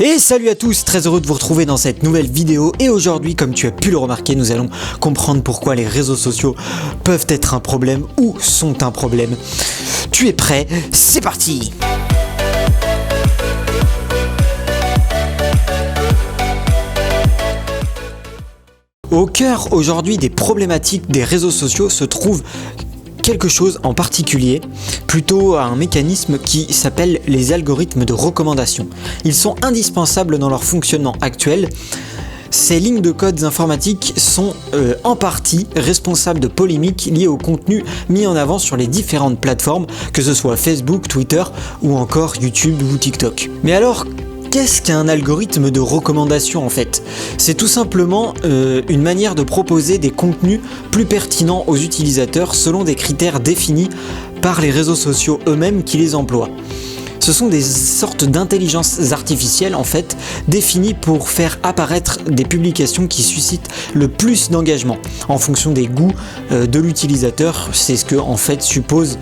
Et salut à tous, très heureux de vous retrouver dans cette nouvelle vidéo. Et aujourd'hui, comme tu as pu le remarquer, nous allons comprendre pourquoi les réseaux sociaux peuvent être un problème ou sont un problème. Tu es prêt? C'est parti! Au cœur aujourd'hui des problématiques des réseaux sociaux se trouve quelque chose en particulier, plutôt un mécanisme qui s'appelle les algorithmes de recommandation. Ils sont indispensables dans leur fonctionnement actuel. Ces lignes de codes informatiques sont en partie responsables de polémiques liées au contenu mis en avant sur les différentes plateformes, que ce soit Facebook, Twitter ou encore YouTube ou TikTok. Mais alors, qu'est-ce qu'un algorithme de recommandation en fait? C'est tout simplement une manière de proposer des contenus plus pertinents aux utilisateurs selon des critères définis par les réseaux sociaux eux-mêmes qui les emploient. Ce sont des sortes d'intelligences artificielles en fait définies pour faire apparaître des publications qui suscitent le plus d'engagement en fonction des goûts de l'utilisateur. C'est ce que en fait suppose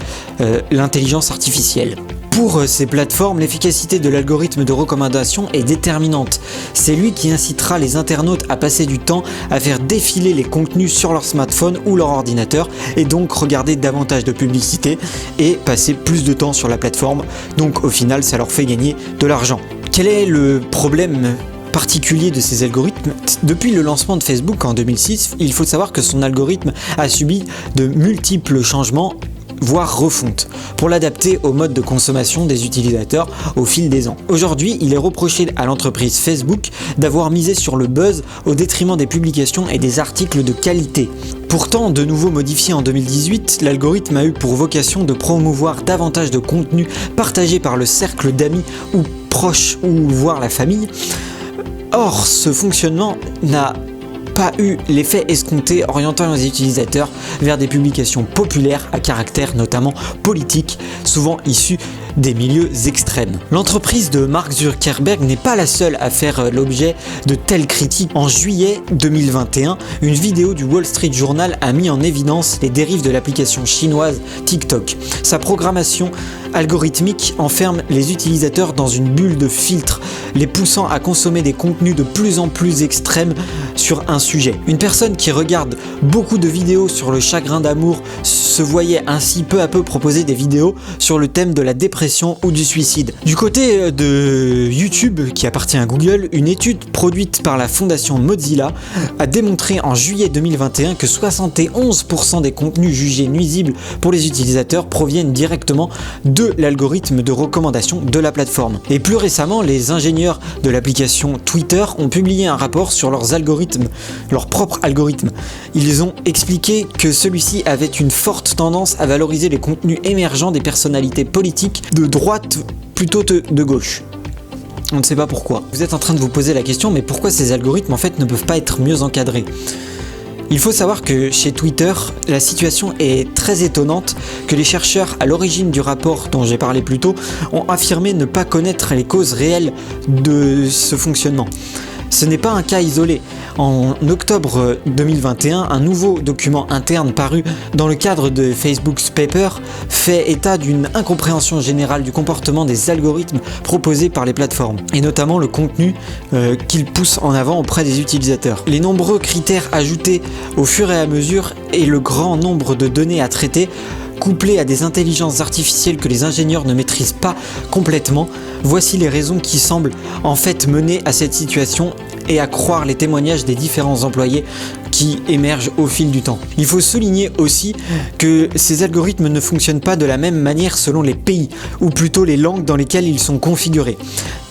l'intelligence artificielle. Pour ces plateformes, l'efficacité de l'algorithme de recommandation est déterminante. C'est lui qui incitera les internautes à passer du temps à faire défiler les contenus sur leur smartphone ou leur ordinateur et donc regarder davantage de publicité et passer plus de temps sur la plateforme. Donc au final, ça leur fait gagner de l'argent. Quel est le problème particulier de ces algorithmes? Depuis le lancement de Facebook en 2006, il faut savoir que son algorithme a subi de multiples changements, voire refonte, pour l'adapter au mode de consommation des utilisateurs au fil des ans. Aujourd'hui, il est reproché à l'entreprise Facebook d'avoir misé sur le buzz au détriment des publications et des articles de qualité. Pourtant, de nouveau modifié en 2018, l'algorithme a eu pour vocation de promouvoir davantage de contenu partagé par le cercle d'amis ou proches ou voire la famille. Or, ce fonctionnement n'a pas eu l'effet escompté, orientant les utilisateurs vers des publications populaires à caractère notamment politique, souvent issues des milieux extrêmes. L'entreprise de Mark Zuckerberg n'est pas la seule à faire l'objet de telles critiques. En juillet 2021, une vidéo du Wall Street Journal a mis en évidence les dérives de l'application chinoise TikTok. Sa programmation algorithmique enferme les utilisateurs dans une bulle de filtre, les poussant à consommer des contenus de plus en plus extrêmes sur un sujet. Une personne qui regarde beaucoup de vidéos sur le chagrin d'amour se voyait ainsi peu à peu proposer des vidéos sur le thème de la dépression ou du suicide. Du côté de YouTube, qui appartient à Google, une étude produite par la fondation Mozilla a démontré en juillet 2021 que 71% des contenus jugés nuisibles pour les utilisateurs proviennent directement de l'algorithme de recommandation de la plateforme. Et plus récemment, les ingénieurs de l'application Twitter ont publié un rapport sur leurs algorithmes, leur propre algorithme. Ils ont expliqué que celui-ci avait une forte tendance à valoriser les contenus émergents des personnalités politiques de droite plutôt que de gauche. On ne sait pas pourquoi. Vous êtes en train de vous poser la question, mais pourquoi ces algorithmes en fait ne peuvent pas être mieux encadrés? Il faut savoir que chez Twitter, la situation est très étonnante, que les chercheurs à l'origine du rapport dont j'ai parlé plus tôt ont affirmé ne pas connaître les causes réelles de ce fonctionnement. Ce n'est pas un cas isolé. En octobre 2021, un nouveau document interne paru dans le cadre de Facebook's Paper fait état d'une incompréhension générale du comportement des algorithmes proposés par les plateformes, et notamment le contenu qu'ils poussent en avant auprès des utilisateurs. Les nombreux critères ajoutés au fur et à mesure et le grand nombre de données à traiter, couplés à des intelligences artificielles que les ingénieurs ne maîtrisent pas complètement, voici les raisons qui semblent en fait mener à cette situation et à croire les témoignages des différents employés qui émergent au fil du temps. Il faut souligner aussi que ces algorithmes ne fonctionnent pas de la même manière selon les pays, ou plutôt les langues dans lesquelles ils sont configurés.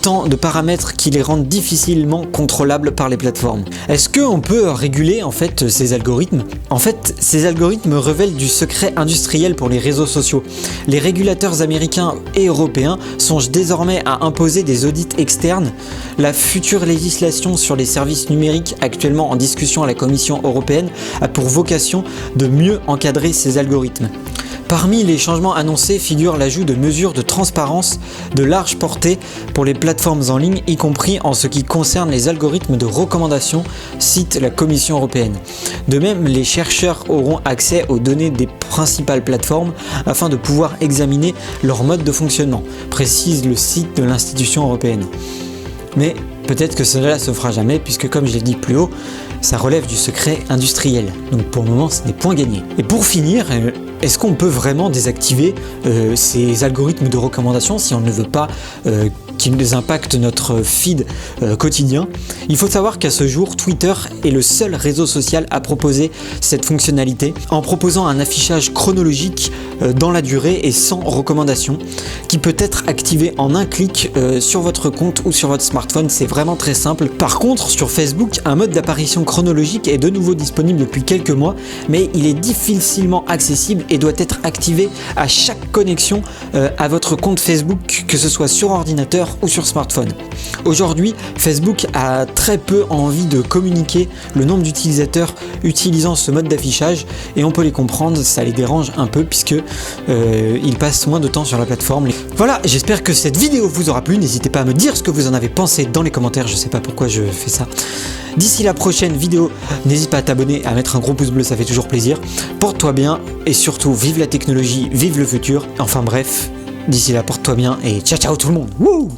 Tant de paramètres qui les rendent difficilement contrôlables par les plateformes. Est-ce qu'on peut réguler en fait ces algorithmes? En fait, ces algorithmes révèlent du secret industriel pour les réseaux sociaux. Les régulateurs américains et européens songent désormais à imposer des audits externes. La future législation sur les services numériques actuellement en discussion à la Commission européenne a pour vocation de mieux encadrer ces algorithmes. Parmi les changements annoncés figure l'ajout de mesures de transparence de large portée pour les plateformes en ligne, y compris en ce qui concerne les algorithmes de recommandation, cite la Commission européenne. De même, les chercheurs auront accès aux données des principales plateformes afin de pouvoir examiner leur mode de fonctionnement, précise le site de l'institution européenne. Mais peut-être que cela se fera jamais puisque comme je l'ai dit plus haut, ça relève du secret industriel. Donc pour le moment, ce n'est point gagné. Et pour finir, est-ce qu'on peut vraiment désactiver ces algorithmes de recommandation si on ne veut pas qu'ils impactent notre feed quotidien? Il faut savoir qu'à ce jour, Twitter est le seul réseau social à proposer cette fonctionnalité en proposant un affichage chronologique dans la durée et sans recommandation qui peut être activé en un clic sur votre compte ou sur votre smartphone. C'est vraiment très simple. Par contre, sur Facebook, un mode d'apparition chronologique est de nouveau disponible depuis quelques mois, mais il est difficilement accessible et doit être activé à chaque connexion à votre compte Facebook, que ce soit sur ordinateur ou sur smartphone. Aujourd'hui, Facebook a très peu envie de communiquer le nombre d'utilisateurs utilisant ce mode d'affichage et on peut les comprendre, ça les dérange un peu puisque ils passent moins de temps sur la plateforme. Voilà, j'espère que cette vidéo vous aura plu. N'hésitez pas à me dire ce que vous en avez pensé dans les commentaires, je sais pas pourquoi je fais ça. D'ici la prochaine vidéo, n'hésite pas à t'abonner, à mettre un gros pouce bleu, ça fait toujours plaisir. Porte-toi bien et surtout, vive la technologie, vive le futur. Enfin bref, d'ici là, porte-toi bien et ciao ciao tout le monde. Wouh!